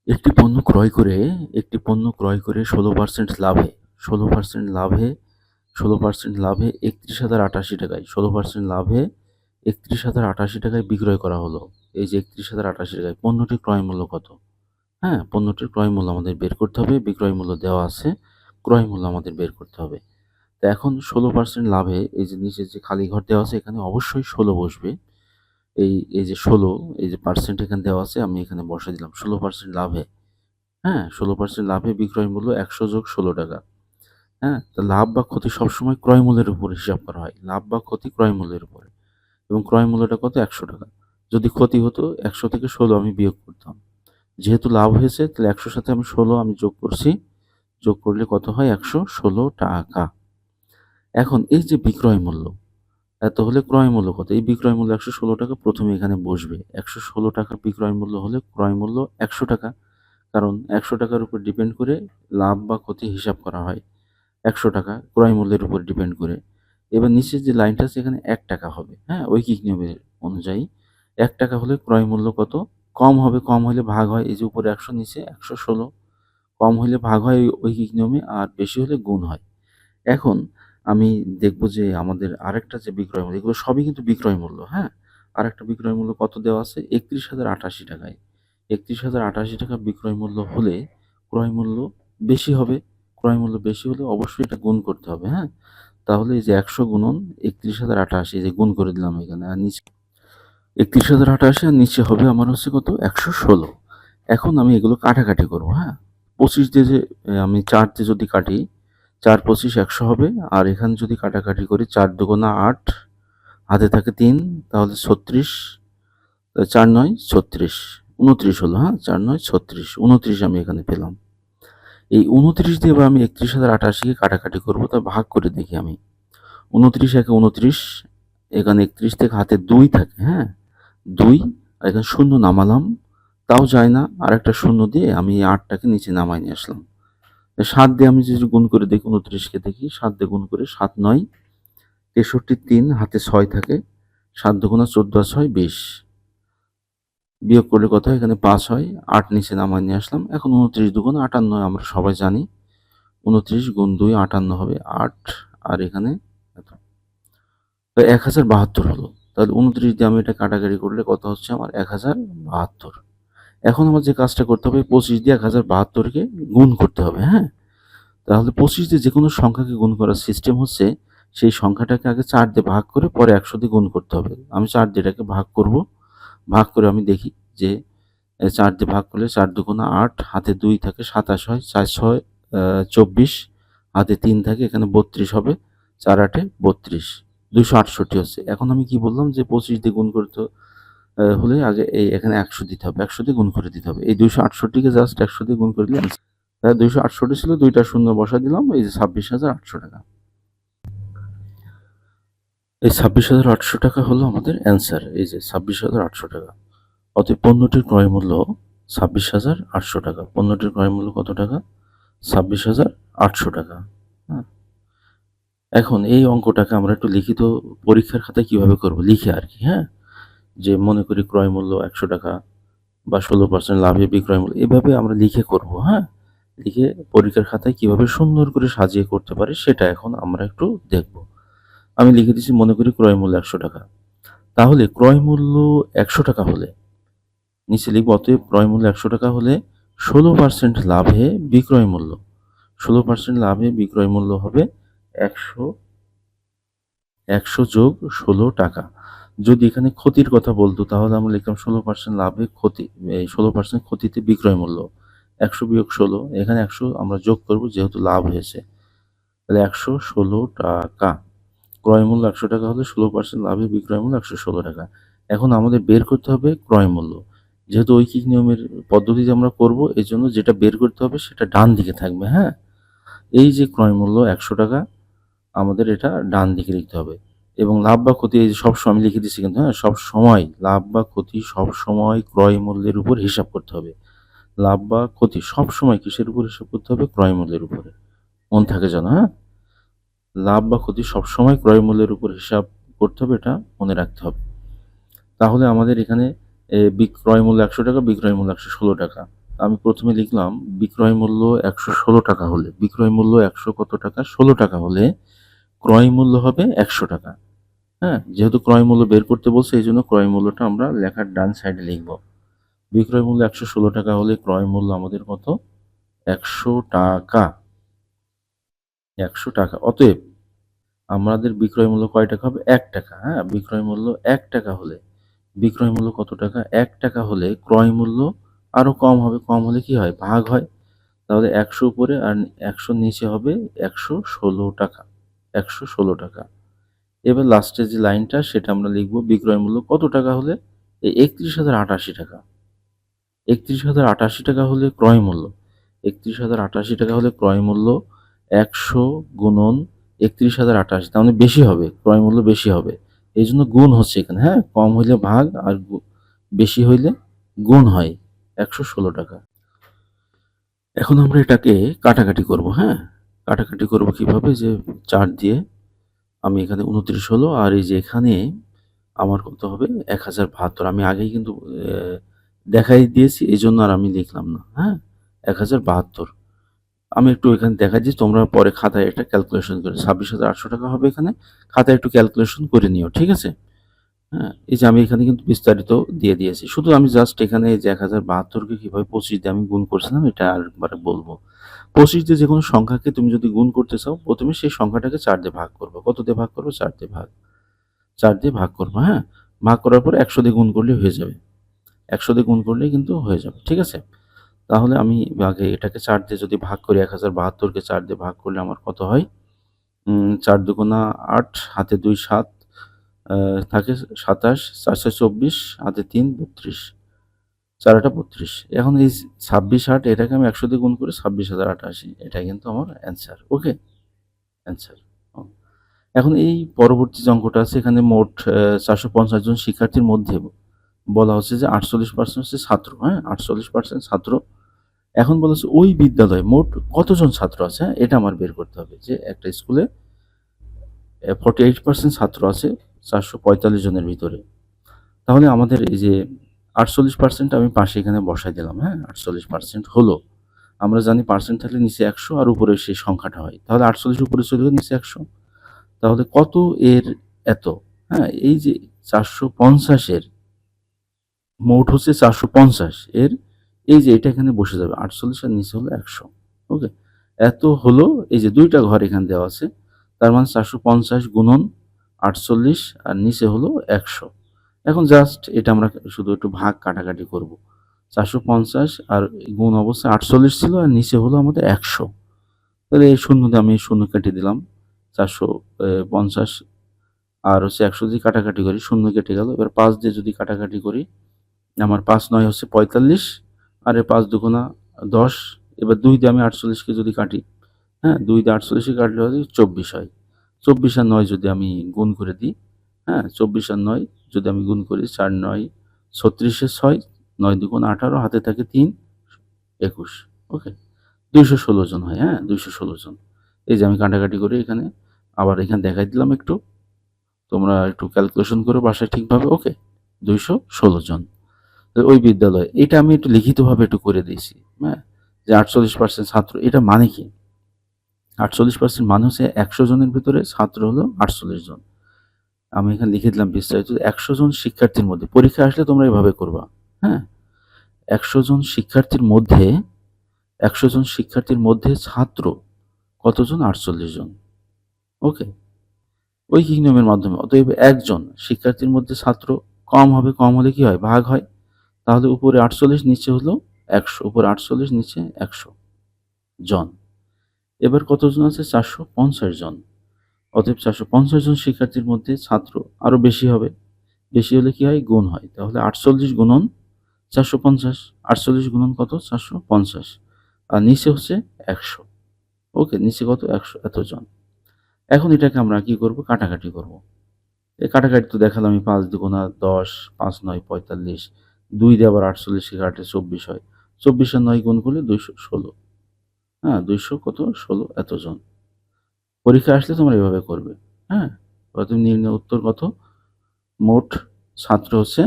একটি পণ্য ক্রয় করে 16% লাভে ৩১,০৮০ টাকায় 16% লাভে ৩১,০৮০ টাকায় বিক্রয় করা হলো। এই যে ৩১,০৮০ টাকায় পণ্যটির ক্রয় মূল্য কত? হ্যাঁ, পণ্যটির ক্রয় মূল্য আমাদের বের করতে হবে। বিক্রয় মূল্য দেওয়া আছে। ক্রয় মূল্য আমাদের বের করতে হবে। তো এখন 16% লাভে এই যে নিচে যে খালি ঘর দেওয়া আছে এখানে অবশ্যই 16 বসবে। এই যে 16 এই যে পার্সেন্ট এখানে দেওয়া আছে আমি এখানে বসায় দিলাম 16% লাভে। হ্যাঁ, 16% লাভে বিক্রয় মূল্য ১০০ যোগ ১৬ টাকা। হ্যাঁ? তো লাভ বা ক্ষতি সবসময় ক্রয় মূল্যের উপরে হিসাব করা হয়। লাভ বা ক্ষতি ক্রয় মূল্যের উপরে। এবং ক্রয় মূল্যটা কত? ১০০ টাকা। যদি ক্ষতি হতো ১০০ থেকে ১৬ আমি বিয়োগ করতাম। যেহেতু লাভ হয়েছে তাহলে ১০০ সাথে আমি ১৬ আমি যোগ করছি। যোগ করলে কত হয়? ১১৬ টাকা। এখন এই যে বিক্রয় মূল্য, এত হলে ক্রয় মূল্য কত? এই বিক্রয় মূল্য ১১৬ টাকা প্রথমে এখানে বসবে। ১১৬ টাকা বিক্রয় মূল্য হলে ক্রয় মূল্য ১০০ টাকা। কারণ ১০০ টাকার উপর ডিপেন্ড করে লাভ বা ক্ষতি হিসাব করা হয়। ১০০ টাকা ক্রয় মূল্যের উপর ডিপেন্ড করে। এবার নিচের যে লাইনটা আছে এখানে ১ টাকা হবে। হ্যাঁ? ঐকিক নিয়মের অনুযায়ী ১ টাকা হলে ক্রয় মূল্য কত? কম হবে, কম হলে ভাগ হয়। এই যে উপরে ১০০ নিচে ১১৬ কম হলে ভাগ হয় ওই ঐকিক নিয়মে আর বেশি হলে গুণ হয়। এখন আমি দেখব যে আমাদের আরেকটা যে বিক্রয় মূল্য এগুলো সবই কিন্তু বিক্রয় মূল্য, হ্যাঁ? আরেকটা বিক্রয় মূল্য কত দেওয়া আছে? ৩১,০৮০ টাকায়। ৩১,০৮০ টাকা বিক্রয় মূল্য হলে ক্রয় মূল্য বেশি হবে। ক্রয় মূল্য বেশি হলে অবশ্যই এটা গুণ করতে হবে, হ্যাঁ? তাহলে এই যে ১০০ গুণন ৩১,০৮০ এই যে গুণ করে দিলাম এখানে। আর নিচে ৩১,০৮০ আর নিচে হবে আমার হচ্ছে কত? ১১৬। এখন আমি এগুলো কাটাকাটি করব, হ্যাঁ? ২৫ দিয়ে যে আমি ৪ দিয়ে যদি কাটি ৪ ২৫ ১০০ হবে। আর এখানে যদি কাটাকাটি করি ৪ দুগুণা ৮ হাতে থাকে ৩ তাহলে ৩৬ ৪ ৯ ৩৬ ২৯ হলো, হ্যাঁ? ৪ ৯ ৩৬ ২৯ আমি এখানে পেলাম। এই ২৯ দিয়ে এবার আমি ৩১,০৮০ কে কাটাকাটি করব তা ভাগ করে দেখি আমি। ২৯ একে ২৯ এখানে ৩১ থেকে হাতে ২ থাকে, হ্যাঁ? ২ আর এখানে শূন্য নামালাম তাও যায় না। আরেকটা শূন্য দিয়ে আমি এই ৮ টাকে নিচে নামায় নিয়ে আসলাম। ৭ দিয়ে আমি যদি গুণ করে দেখি ২৯ কে দেখি ৭ দিয়ে গুণ করে ৭ ৯ ৬৩ ৩ হাতে ৬ থাকে ৭ দুগুণা ১৪ আর ৬ ২০ বিয়োগ করলে কত হয়? এখানে ৫ হয়। ৮ নিচে নামায় নিয়ে আসলাম। এখন ২৯ দুগুণা ৫৮ আমরা সবাই জানি। ২৯ গুণ ২ ৫৮ হবে ৮ আর এখানে এত। তো ১০৭২ হলো। তাহলে ২৯ দিয়ে আমি এটা কাটাকাটি করলে কত হচ্ছে আমার? ১০৭২। এখন আমার যে কাজটা করতে হবে ২৫ দিয়ে ১০৭২ কে গুণ করতে হবে, হ্যাঁ? তাহলে ২৫ দিয়ে যেকোনো সংখ্যাকে গুণ করার সিস্টেম হচ্ছে সেই সংখ্যাটাকে আগে ৪ দিয়ে ভাগ করে পরে ১০০ দিয়ে গুণ করতে হবে। আমি ৪ দিয়ে এটাকে ভাগ করব। ভাগ করে আমি দেখি যে ৪ দিয়ে ভাগ করলে ৪ দুগুণা ৮ হাতে ২ থাকে ২৭ হয় ৪ ৬ ২৪ হাতে ৩ থাকে এখানে ৩২ হবে ৪ ৮ ৩২ ২৬৮ হচ্ছে। এখন আমি কি বললাম যে ২৫ দিয়ে গুণ করতে হলে আগে এই এখানে ১০০ দিতে হবে। ১০০ দিয়ে গুণ করে দিতে হবে। এই ২৬৮ কে জাস্ট ১০০ দিয়ে গুণ করে দিলে ২৬৮ ছিল ২টা শূন্য বসায় দিলাম এই যে ২৬,৮০০ টাকা। এই ২৬,৮০০ টাকা হলো আমাদের অ্যান্সার। এই যে ২৬,৮০০ টাকা। অতএব পণ্যটির ক্রয় মূল্য ২৬,৮০০ টাকা। পণ্যটির ক্রয় মূল্য কত টাকা? ২৬,৮০০ টাকা। হ্যাঁ? এখন এই অঙ্কটাকে আমরা একটু লিখিত পরীক্ষার খাতায় কিভাবে করব? লিখে আরকি, হ্যাঁ? যে মনে করি ক্রয় মূল্য ১০০ টাকা বা ১৬% লাভে বিক্রয় মূল্য এভাবে আমরা লিখে করব, হ্যাঁ? লিখে পরীক্ষার খাতায় কিভাবে সুন্দর করে সাজিয়ে করতে পারি সেটা এখন আমরা একটু দেখব। আমি লিখে দিচ্ছি মনে করি ক্রয় মূল্য ১০০ টাকা। তাহলে ক্রয় মূল্য ১০০ টাকা হলে নিচে লিখব অতএব ক্রয় মূল্য ১০০ টাকা হলে ১৬% লাভে বিক্রয় মূল্য ১৬% লাভে বিক্রয় মূল্য হবে ১০০ যোগ ১৬ টাকা। যদি এখানে ক্ষতির কথা বলতো তাহলে আমরা লিখতাম ১৬% লাভে ক্ষতি এই ১৬% ক্ষতিতে বিক্রয় মূল্য ১০০ বিয়োগ ১৬ এখানে ১০০ আমরা যোগ করব যেহেতু লাভ হয়েছে। তাহলে ১১৬ টাকা। ক্রয় মূল্য ১০০ টাকা হলে ১৬% লাভে বিক্রয় মূল্য ১১৬ টাকা। এখন আমাদের বের করতে হবে ক্রয় মূল্য। যেহেতু ঐকিক নিয়মের পদ্ধতিতে আমরা করব এজন্য যেটা বের করতে হবে সেটা ডান দিকে থাকবে, হ্যাঁ? এই যে ক্রয় মূল্য ১০০ টাকা আমাদের এটা ডান দিকে লিখতে হবে। এবং লাভ বা ক্ষতি এই যে সবসময় আমি লিখে দিচ্ছি কিন্তু, হ্যাঁ? সবসময় লাভ বা ক্ষতি সবসময় ক্রয় মূল্যের উপর হিসাব করতে হবে। লাভ বা ক্ষতি সবসময় কিসের উপর হিসাব করতে হবে? ক্রয় মূল্যের উপরে। মনে থাকে যেন, হ্যাঁ? লাভ বা ক্ষতি সবসময় ক্রয় মূল্যের উপর হিসাব করতে হবে এটা মনে রাখতে হবে। তাহলে আমাদের এখানে ক্রয় মূল্য ১০০ টাকা, বিক্রয় মূল্য ১১৬ টাকা। আমি প্রথমে লিখলাম বিক্রয় মূল্য 116 টাকা হলে, বিক্রয় মূল্য 100 কত টাকা, 16 টাকা হলে ক্রয় মূল্য হবে 100 টাকা। হ্যাঁ, যেহেতু ক্রয় মূল্য বের করতে বলছে এই জন্য ক্রয় মূল্যটা আমরা লেখার ডান সাইডে লিখব। বিক্রয় মূল্য 116 টাকা হলে ক্রয় মূল্য আমাদের কত, 100 টাকা, 100 টাকা। অতএব আমাদের বিক্রয় মূল্য কয় টাকা হবে, 1 টাকা। হ্যাঁ, বিক্রয় মূল্য 1 টাকা হলে, বিক্রয় মূল্য কত টাকা, 1 টাকা হলে ক্রয় মূল্য আরো কম হবে। কম হলে কি হয়, ভাগ হয়। তাহলে 100 উপরে আর 100 নিচে হবে 116 টাকা, 116 টাকা। এবার লাস্টে যে লাইনটা সেটা আমরা লিখব, বিক্রয় মূল্য কত টাকা হলে, এই 31,088 টাকা। 31,088 টাকা হলে ক্রয় মূল্য, 31,088 টাকা হলে ক্রয় মূল্য 100 গুণন 31,088, তার মানে বেশি হবে, ক্রয় মূল্য বেশি হবে, এই জন্য গুণ হচ্ছে এখানে। হ্যাঁ, কম হইলে ভাগ আর বেশি হইলে গুণ হয়, 116 টাকা। এখন আমরা এটাকে কাটাকাটি করব। হ্যাঁ, কাটাকাটি করব কিভাবে, যে 4 দিয়ে আমি এখানে 29 হলো, আর এই যে এখানে আমার কত হবে 1072। আমি আগেই কিন্তু দেখাই দিয়েছি, এই জন্য আর আমি লিখলাম না। হ্যাঁ, 1072 আমি একটু এখানে দেখাই দিচ্ছি, তোমরা পরে খাতায় এটা ক্যালকুলেশন করে 26,800 টাকা হবে এখানে, খাতায় একটু ক্যালকুলেশন করে নিও, ঠিক আছে। হ্যাঁ, এই যে আমি এখানে কিন্তু বিস্তারিত দিয়ে দিয়েছি, শুধু আমি জাস্ট এখানে এই যে 1072কে কিভাবে 25 দিয়ে আমি গুণ করছিলাম এটা আরেকবার বলবো। 25 দিয়ে যে কোনো সংখ্যাকে তুমি যদি গুণ করতে চাও, প্রথমে সেই সংখ্যাটাকে 4 দিয়ে ভাগ করবে। কত দিয়ে ভাগ করবে, 4 দিয়ে ভাগ, 4 দিয়ে ভাগ করবো। হ্যাঁ, ভাগ করার পর 100 দিয়ে গুণ করলে হয়ে যাবে, 100 দিয়ে গুণ করলেই কিন্তু হয়ে যাবে, ঠিক আছে। তাহলে আমি আগে এটাকে 4 দিয়ে যদি ভাগ করি, 1072কে 4 দিয়ে ভাগ করলে আমার কত হয়, 4 দুগুণা 8, হাতে 2 7, থাকে 27, 4 4 24, হাতে 3 32, 4 8 32। এখন এই 26 8 এটাকে আমি 100 দিয়ে গুণ করে 26,088, এটাই কিন্তু আমার অ্যান্সার। ওকে, অ্যান্সার। এখন এই পরবর্তী যে অঙ্কটা আছে, এখানে মোট 450 জন শিক্ষার্থীর মধ্যে বলা হচ্ছে যে 48% হচ্ছে ছাত্র। হ্যাঁ, 48% ছাত্র। এখন বলা হচ্ছে ওই বিদ্যালয়ে মোট কতজন ছাত্র আছে, হ্যাঁ, এটা আমার বের করতে হবে। যে একটা স্কুলে 48% ছাত্র আছে 445 জনের ভিতরে। তাহলে আমাদের এই যে 48% আমি পাশে এখানে বসাই দিলাম। হ্যাঁ, 48% হলো, আমরা জানি পার্সেন্ট থাকলে নিচে 100 আর উপরে সেই সংখ্যাটা হয়। তাহলে 48 উপরে চলে গেলে নিচে 100। তাহলে কত এর এত, হ্যাঁ, এই যে 450 এর মোট হচ্ছে 450 এর, এই যে এটা এখানে বসে যাবে, 48 আর নিচে হলো 100। ওকে, এত হলো, এই যে দুইটা ঘর এখানে দেওয়া আছে, তার মানে 450 গুণন 48 আর নিচে হলো 100। এখন জাস্ট এটা আমরা শুধু একটু ভাগ কাটাকাটি করব। 450 আর গুণ অবস্থায় 48 ছিল আর নিচে হলো আমাদের 100। তাহলে এই শূন্য দিয়ে আমি শূন্য কেটে দিলাম, 450 আর হচ্ছে 100 দিয়ে কাটাকাটি করি, শূন্য কেটে গেল। এবার 5 দিয়ে যদি কাটাকাটি করি, আমার 5 9 হচ্ছে 45, আর 5 দুগুণা 10। এবার 2 দিয়ে আমি 48কে যদি কাটি, হ্যাঁ, 2 দিয়ে 48কে কাটলে হয় 24 হয়। 24 আর 9 যদি আমি গুণ করে দিই, হ্যাঁ, 24 আর 9 যদি আমি গুণ করি, 4 9 36 6, 9 দুগুণ 18, হাতে থাকে 3 21। ওকে, 216 জন হয়। হ্যাঁ, 216 জন। এই যে আমি কাটাকাটি করে এখানে আবার এখানে দেখাই দিলাম একটু, তোমরা একটু ক্যালকুলেশন করো বাসায় ঠিকভাবে। ওকে, 216 জন ওই বিদ্যালয়ে। এটা আমি একটু লিখিতভাবে একটু করে দিয়েছি। হ্যাঁ, যে 48% ছাত্র, এটা মানে কি, 48% মানে হচ্ছে 100 জনের ভিতরে ছাত্র হলো 48 জন। আমি এখানে লিখে দিলাম বিস্তারিত, 100 জন শিক্ষার্থীর মধ্যে, পরীক্ষা আসলে তোমরা এভাবে করবা। হ্যাঁ, 100 জন শিক্ষার্থীর মধ্যে, 100 জন শিক্ষার্থীর মধ্যে ছাত্র কতজন, 48 জন। ওকে, ঐকিক নিয়মের মাধ্যমে। অতএব একজন শিক্ষার্থীর মধ্যে ছাত্র কম হবে, কম হলে কি হয়, ভাগ হয়। তাহলে উপরে 48 নিচে হলো 100, উপরে 48 নিচে 100 জন। এবার কতজন আছে, 450 জন। অতএব 450 জন শিক্ষার্থীর মধ্যে ছাত্র আরো বেশি হবে, বেশি হলে কি হয়, গুণ হয়। তাহলে 48 গুণন 450, 48 গুণন কত, 450, আর নিচে হচ্ছে 100। ওকে, নিচে কত, 100, এতজন। এখন এটাকে আমরা কি করব, কাটাকাটি করব। এই কাটাকাটি তো দেখালাম আমি, 5 দুগুণা 10, 5 9 45, 2 দিয়ে আবার 48কে কাটলে 24 হয়। 24 আর 9 গুণ করলে 216। হ্যাঁ, 200 কত, 16 এতজন। পরীক্ষা আসলে তোমরা এভাবে করবে। হ্যাঁ, প্রথম নির্ণয় উত্তর কত, মোট ছাত্র হচ্ছে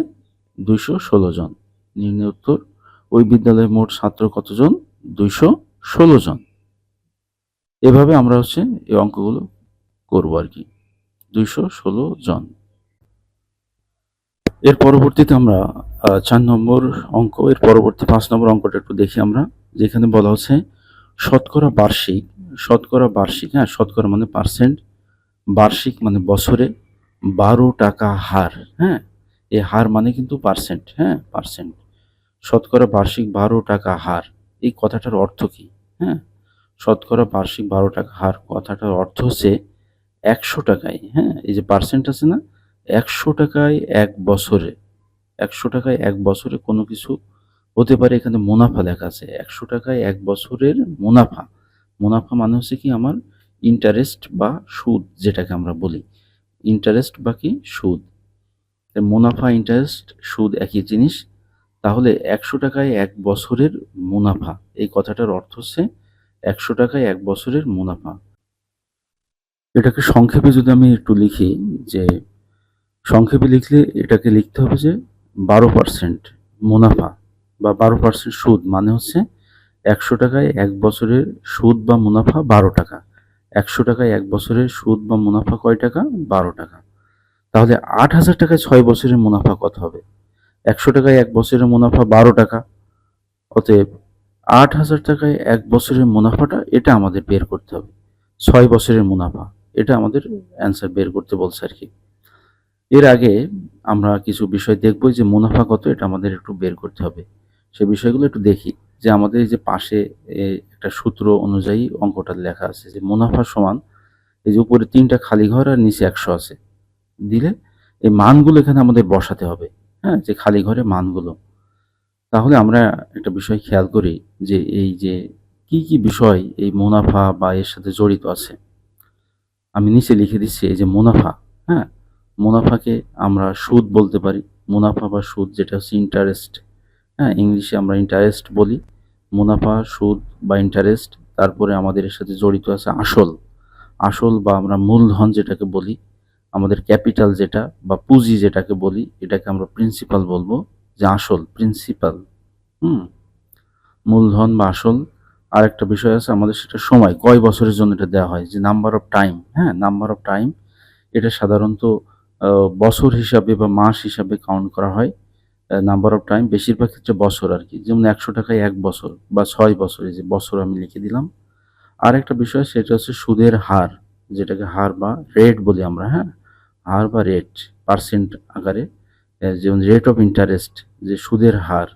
216 জন। নির্ণয় উত্তর ওই বিদ্যালয়ে মোট ছাত্র কতজন? 216 জন। এভাবে আমরা এই অঙ্কগুলো করব আর কি। 216 জন। এর পরবর্তীতে আমরা 4 নম্বর অঙ্ক, এর পরবর্তী 5 নম্বর অঙ্কটা একটু দেখি আমরা। যেখানে বলা হচ্ছে শতকরা বার্ষিক, হ্যাঁ, শতকরা মানে পার্সেন্ট, বার্ষিক মানে বছরে 12 টাকা হার, হ্যাঁ, এই হার মানে কিন্তু পার্সেন্ট, হ্যাঁ, পার্সেন্ট। শতকরা বার্ষিক 12 টাকা হার, এই কথাটার অর্থ কি? হ্যাঁ, শতকরা বার্ষিক 12 টাকা হার কথাটার অর্থ হচ্ছে 100 টাকায়, হ্যাঁ, এই যে পার্সেন্ট আছে না, 100 টাকায় 1 বছরে, 100 টাকায় 1 বছরে কোনো কিছু হতে পারে। এখানে মুনাফা লেখা আছে, 100 টাকায় 1 বছরের মুনাফা। মুনাফা মানে হচ্ছে কি আমার ইন্টারেস্ট বা সুদ, যেটাকে আমরা বলি ইন্টারেস্ট বা কি সুদ। মুনাফা, ইন্টারেস্ট, সুদ একই জিনিস। তাহলে 100 টাকায় 1 বছরের মুনাফা, এই কথাটার অর্থ হচ্ছে 100 টাকায় 1 বছরের মুনাফা। এটাকে সংক্ষেপে যদি আমি একটু লিখি, যে সংক্ষেপে লিখলে এটাকে লিখতে হবে যে 12% মুনাফা বা 12% সুদ, মানে হচ্ছে 100 টাকায় 1 বছরের সুদ বা মুনাফা 12 টাকা। 100 টাকায় 1 বছরের সুদ বা মুনাফা কয় টাকা? 12 টাকা। তাহলে 8,000 টাকায় 6 বছরের মুনাফা কত হবে? 100 টাকায় 1 বছরের মুনাফা 12 টাকা। অতএব 8,000 টাকায় 1 বছরের মুনাফাটা, এটা আমাদের বের করতে হবে। 6 বছরের মুনাফা, এটা আমাদের অ্যান্সার বের করতে বলছে আর কি। এর আগে আমরা কিছু বিষয় দেখব, যে মুনাফা কত, এটা আমাদের একটু বের করতে হবে। সেই বিষয়গুলো একটু দেখি। যে আমাদের এই যে পাশে একটা সূত্র অনুযায়ী অঙ্কটা লেখা আছে, যে মুনাফা সমান, এই যে উপরে 3টা খালি ঘর আর নিচে 100 আছে, দিলে এই মানগুলো এখানে আমাদের বসাতে হবে, হ্যাঁ, যে খালি ঘরে মানগুলো। তাহলে আমরা একটা বিষয় খেয়াল করি, যে এই যে কি কি বিষয় এই মুনাফা বা এর সাথে জড়িত আছে। আমি নিচে লিখে দিচ্ছি, এই যে মুনাফা, হ্যাঁ, মুনাফাকে আমরা সুদ বলতে পারি। মুনাফা বা সুদ, যেটা হচ্ছে ইন্টারেস্ট, হ্যাঁ, ইংলিশে আমরা ইন্টারেস্ট বলি। মুনাফা, সুদ বা ইন্টারেস্ট। তারপরে আমাদের এর সাথে জড়িত আছে আসল, আসল বা আমরা মূলধন যেটাকে বলি, আমাদের ক্যাপিটাল যেটা বা পুঁজি যেটাকে বলি, এটাকে আমরা প্রিন্সিপাল বলবো, যে আসল, প্রিন্সিপাল, হুম, মূলধন বা আসল। আর একটা বিষয় আছে আমাদের, সেটা সময়, কয় বছরের জন্য এটা দেওয়া হয়, যে নাম্বার অফ টাইম, হ্যাঁ, নাম্বার অফ টাইম। এটা সাধারণত বছর হিসাবে বা মাস হিসাবে কাউন্ট করা হয়। নাম্বার অফ টাইম বেশিরভাগ ক্ষেত্রে বছর আর কি। যেমন 100 টাকায় 1 বছর বা 6 বছর, এই যে বছর আমি লিখে দিলাম। আর একটা বিষয়, সেটা হচ্ছে সুদের হার, যেটাকে হার বা রেট বলি আমরা, হ্যাঁ, হার বা রেট, পার্সেন্ট আকারে। যেমন রেট অফ ইন্টারেস্ট, যে সুদের হার,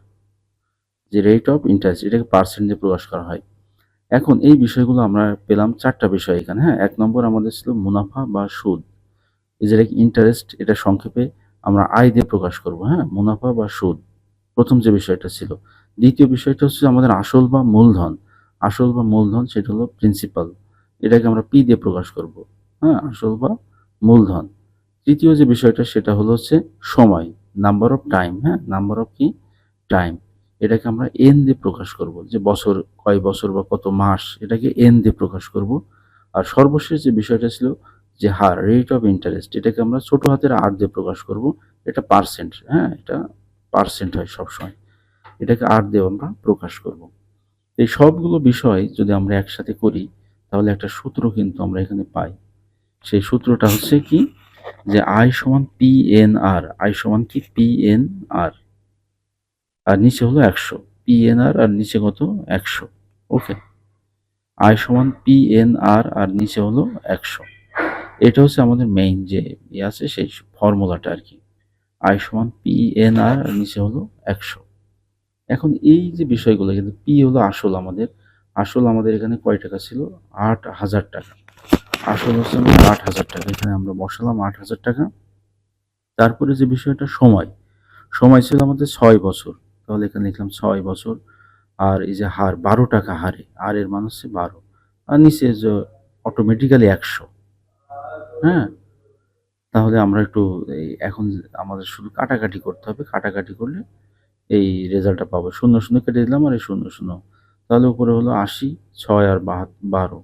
যে রেট অফ ইন্টারেস্ট, এটাকে পার্সেন্ট দিয়ে প্রকাশ করা হয়। এখন এই বিষয়গুলো আমরা পেলাম 4টা বিষয় এখানে, হ্যাঁ। 1 নম্বর আমাদের ছিল মুনাফা বা সুদ, এই যেটা ইন্টারেস্ট, এটা সংক্ষেপে আমরা আয় দিয়ে প্রকাশ করব, হ্যাঁ, মুনাফা বা সুদ, প্রথম যে বিষয়টা ছিল। দ্বিতীয় বিষয়টা হচ্ছে আমাদের আসল বা মূলধন, আসল বা মূলধন, সেটা হলো প্রিন্সিপাল, এটাকে আমরা পি দিয়ে প্রকাশ করব, হ্যাঁ, আসল বা মূলধন। তৃতীয় যে বিষয়টা, সেটা হচ্ছে সময়, নাম্বার অফ টাইম, হ্যাঁ, নাম্বার অফ কি টাইম, এটাকে আমরা এন দিয়ে প্রকাশ করব, যে বছর, কয় বছর বা কত মাস, এটাকে এন দিয়ে প্রকাশ করব। আর সর্বশেষ যে বিষয়টা ছিল, যে হার, রেট অফ ইন্টারেস্ট, এটাকে আমরা ছোট হাতের আর দিয়ে প্রকাশ করব। এটা পার্সেন্ট, হ্যাঁ, এটা পার্সেন্ট হয় সবসময়, এটাকে আর দিয়ে আমরা প্রকাশ করব। এই সবগুলো বিষয় যদি আমরা একসাথে করি, তাহলে একটা সূত্র কিন্তু আমরা এখানে পাই। সেই সূত্রটা হচ্ছে কি, যে আই সমান পি এন আর, আই সমান কি পি এন আর, আর নিচে হলো 100, পি এন আর, আর নিচে কত 100, ওকে। আই সমান পি এন আর, আর নিচে হলো 100। এটা হচ্ছে আমাদের মেইন যে আছে, সেই ফর্মুলাটা আর কি। আই সমান পি এন আর, আর নিচে হলো 100। এখন এই যে বিষয়গুলো, কিন্তু পি হলো আসল আমাদের, আসল আমাদের এখানে কয় টাকা ছিল? 8,000 টাকা। আসল হচ্ছে আমাদের 8,000 টাকা, এখানে আমরা বসালাম 8,000 টাকা। তারপরে যে বিষয়টা সময়, সময় ছিল আমাদের 6 বছর, তাহলে এখানে লিখলাম 6 বছর। আর এই যে হার, 12 টাকা হারে, আর এর মান হচ্ছে 12, আর নিচে যে অটোমেটিক্যালি 100, হ্যাঁ। তাহলে আমরা একটু এখন আমাদের শুধু কাটাকাটি করতে হবে, কাটাকাটি করলে এই রেজাল্টটা পাবো। শূন্য শূন্য কেটে দিলাম, আর এই শূন্য শূন্য, তাহলে উপরে হলো 80, 6 আর 12,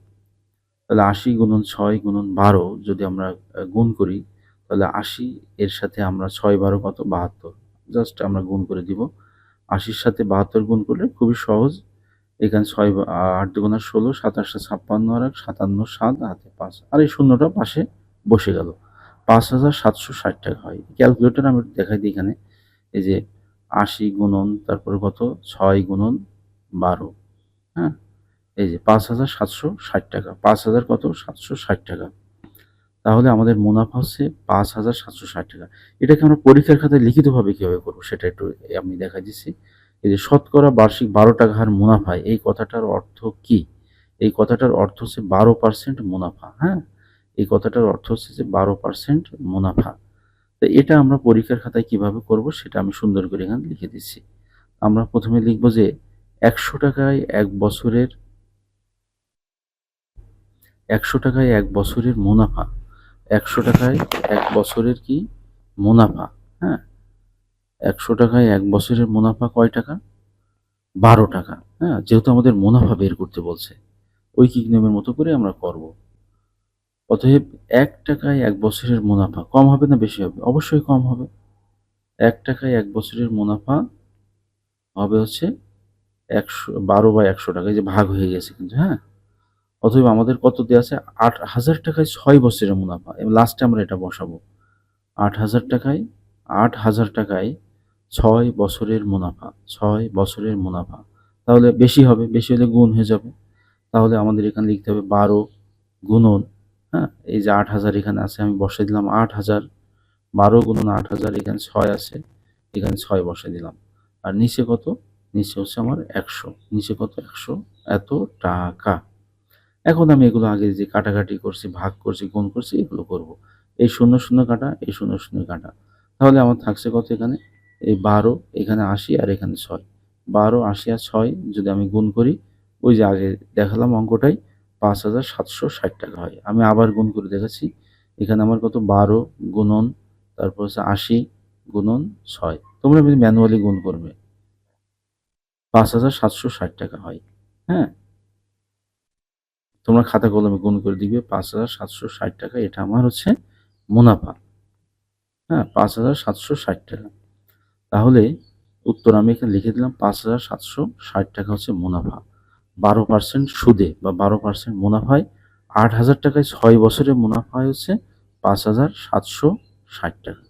তাহলে 80 গুণন 6 গুণন 12 যদি আমরা গুণ করি, তাহলে 80 এর সাথে আমরা 6 12 কত 72, জাস্ট আমরা গুণ করে দিব। 80-র সাথে 72 গুণ করলে খুবই সহজ। এখানে 6 8 দুগুণা 16, 7 8 56 আর 57 7 হাতে 5 আর এই শূন্যটা পাশে বসে গেল। 5,760 টাকা হয়। ক্যালকুলেটর আমি দেখাই দিই এখানে। এই যে 80 গুণন তারপরে কত 6 গুণন 12, হ্যাঁ? এই যে 5,760 টাকা। 5,000 কত 760 টাকা। তাহলে আমাদের মুনাফা হচ্ছে 5,760 টাকা। এটাকে আমরা পরীক্ষার খাতায় লিখিতভাবে কিভাবে করব সেটা একটু আমি দেখাই দিচ্ছি। এই যে শতকরা বার্ষিক 12 টাকা হার মুনাফায়, এই কথাটার অর্থ কি? এই কথাটার অর্থ হচ্ছে 12% মুনাফা, হ্যাঁ? এই কথাটার অর্থ হচ্ছে যে 12% মুনাফা। তো এটা আমরা পরীক্ষার খাতায় কিভাবে করব সেটা আমি সুন্দর করে এখানে লিখে দিচ্ছি। আমরা প্রথমে লিখব যে 100 টাকায় 1 বছরের 100 টাকায় 1 বছরের মুনাফা। 100 টাকায় 1 বছরের কি মুনাফা, হ্যাঁ? 100 টাকায় 1 বছরের মুনাফা কয় টাকা? 12 টাকা, হ্যাঁ? যেহেতু আমাদের মুনাফা বের করতে বলছে, ঐকিক নিয়মের মতো করে আমরা করব। অতএব 1 টাকায় 1 বছরের মুনাফা কম হবে না বেশি হবে? অবশ্যই কম হবে। 1 টাকায় 1 বছরের মুনাফা হবে হচ্ছে 12/100 টাকা। এই যে ভাগ হয়ে গেছে কিন্তু, হ্যাঁ? অতএব আমাদের কত দেয়া আছে? 8,000 টাকায় 6 বছরের মুনাফা এবং লাস্টে আমরা এটা বসাবো। 8,000 টাকায় 8,000 টাকায় 6 বছরের মুনাফা, 6 বছরের মুনাফা। তাহলে বেশি হবে, বেশি হলে গুণ হয়ে যাবে। তাহলে আমাদের এখানে লিখতে হবে 12 গুণন, হ্যাঁ? এই যে 8,000 এখানে আছে আমি বসাই দিলাম 8,000, 12 গুণন 8,000 এখানে 6 আছে, এখানে 6 বসাই দিলাম। আর নিচে কত? নিচে হচ্ছে আমার 100, নিচে কত 100 এত টাকা। এখন আমি এগুলো আগে যে কাটাকাটি করছি, ভাগ করছি, গুণ করছি এগুলো করব। এই 0 0 কাটা, এই 0 0 কাটা। তাহলে আমার থাকছে কত এখানে? এই 12, এখানে 80 আর এখানে 6। 12, 80 আর 6 যদি আমি গুণ করি, ওই যে আগে দেখালাম অঙ্কটাই 5,760 টাকা হয়। আমি আবার গুণ করে দেখাচ্ছি। এখানে আমার কত 12 গুণন তারপর হচ্ছে 80 গুণন 6। তোমরা ম্যানুয়ালি গুণ করবে। 5,760 টাকা হয়। হ্যাঁ? তোমরা খাতা কলমে গুণ করে দিবে 5,760 টাকা, এটা আমার হচ্ছে মুনাফা। হ্যাঁ, 5,760 টাকা। তাহলে উত্তর আমি এখানে লিখে দিলাম 5,760 টাকা হচ্ছে মুনাফা। 12% সুদে বা 12% মুনাফায় 8,000 টাকায় 6 বছরের মুনাফা হচ্ছে 5,760 টাকা।